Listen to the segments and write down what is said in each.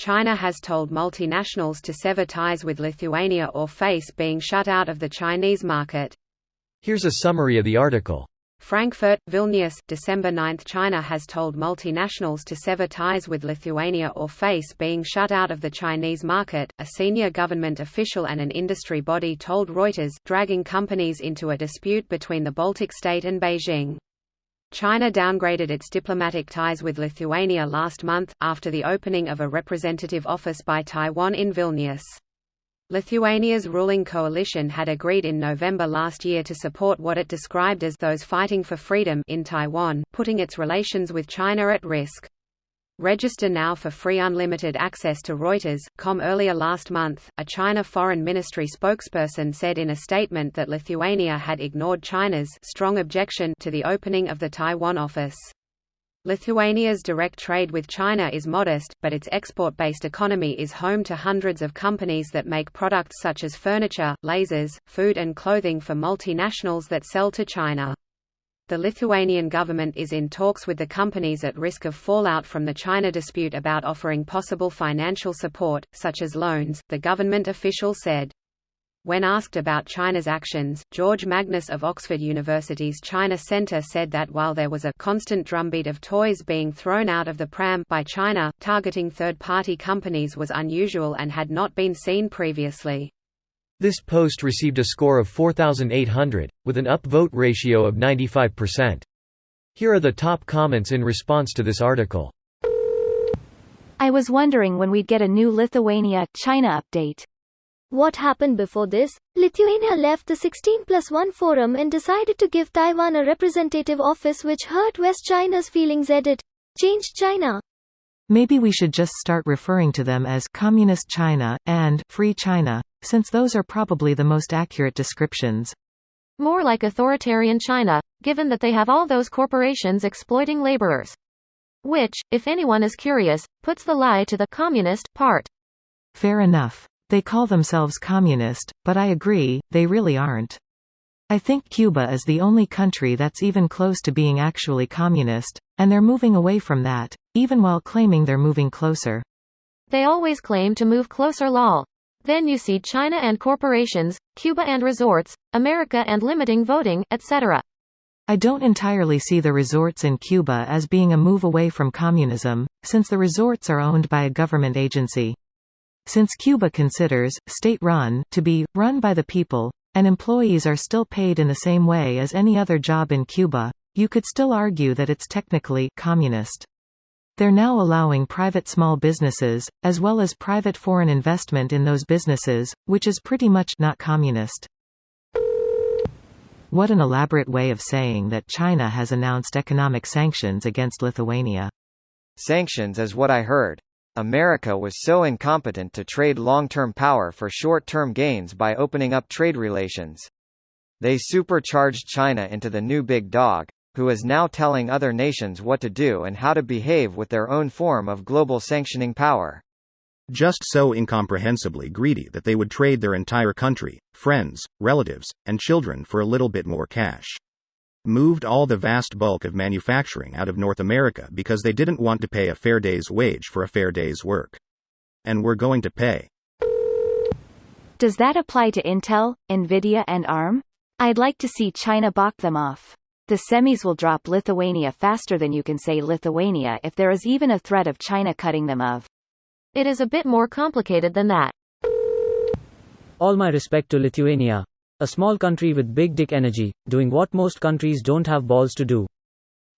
China has told multinationals to sever ties with Lithuania or face being shut out of the Chinese market. Here's a summary of the article. Frankfurt, Vilnius, December 9. China has told multinationals to sever ties with Lithuania or face being shut out of the Chinese market, a senior government official and an industry body told Reuters, dragging companies into a dispute between the Baltic state and Beijing. China downgraded its diplomatic ties with Lithuania last month, after the opening of a representative office by Taiwan in Vilnius. Lithuania's ruling coalition had agreed in November last year to support what it described as those fighting for freedom in Taiwan, putting its relations with China at risk. Register now for free unlimited access to Reuters.com. Earlier last month, a China Foreign Ministry spokesperson said in a statement that Lithuania had ignored China's strong objection to the opening of the Taiwan office. Lithuania's direct trade with China is modest, but its export-based economy is home to hundreds of companies that make products such as furniture, lasers, food and clothing for multinationals that sell to China. The Lithuanian government is in talks with the companies at risk of fallout from the China dispute about offering possible financial support, such as loans, the government official said. When asked about China's actions, George Magnus of Oxford University's China Centre said that while there was a constant drumbeat of toys being thrown out of the pram by China, targeting third-party companies was unusual and had not been seen previously. This post received a score of 4,800, with an upvote ratio of 95%. Here are the top comments in response to this article. I was wondering when we'd get a new Lithuania-China update. What happened before this? Lithuania left the 16+1 forum and decided to give Taiwan a representative office, which hurt West China's feelings. Edit. Changed China. Maybe we should just start referring to them as Communist China and Free China, since those are probably the most accurate descriptions. More like authoritarian China, given that they have all those corporations exploiting laborers. Which, if anyone is curious, puts the lie to the communist part. Fair enough. They call themselves communist, but I agree, they really aren't. I think Cuba is the only country that's even close to being actually communist, and they're moving away from that, even while claiming they're moving closer. They always claim to move closer, lol. Then you see China and corporations, Cuba and resorts, America and limiting voting, etc. I don't entirely see the resorts in Cuba as being a move away from communism, since the resorts are owned by a government agency. Since Cuba considers state-run to be run by the people, and employees are still paid in the same way as any other job in Cuba, you could still argue that it's technically communist. They're now allowing private small businesses, as well as private foreign investment in those businesses, which is pretty much not communist. What an elaborate way of saying that China has announced economic sanctions against Lithuania. Sanctions is what I heard. America was so incompetent to trade long-term power for short-term gains by opening up trade relations. They supercharged China into the new big dog, who is now telling other nations what to do and how to behave with their own form of global sanctioning power. Just so incomprehensibly greedy that they would trade their entire country, friends, relatives, and children for a little bit more cash. Moved all the vast bulk of manufacturing out of North America because they didn't want to pay a fair day's wage for a fair day's work. And we're going to pay. Does that apply to Intel, Nvidia and ARM? I'd like to see China balk them off. The semis will drop Lithuania faster than you can say Lithuania if there is even a threat of China cutting them off. It is a bit more complicated than that. All my respect to Lithuania. A small country with big dick energy, doing what most countries don't have balls to do.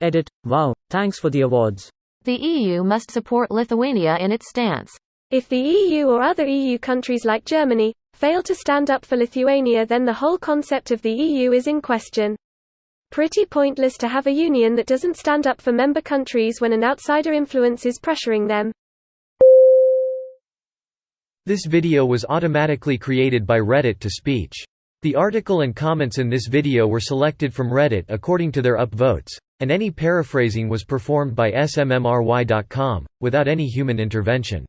Edit. Wow, thanks for the awards. The EU must support Lithuania in its stance. If the EU or other EU countries like Germany fail to stand up for Lithuania, then the whole concept of the EU is in question. Pretty pointless to have a union that doesn't stand up for member countries when an outsider influence is pressuring them. This video was automatically created by Reddit to speech. The article and comments in this video were selected from Reddit according to their upvotes, and any paraphrasing was performed by smmry.com, without any human intervention.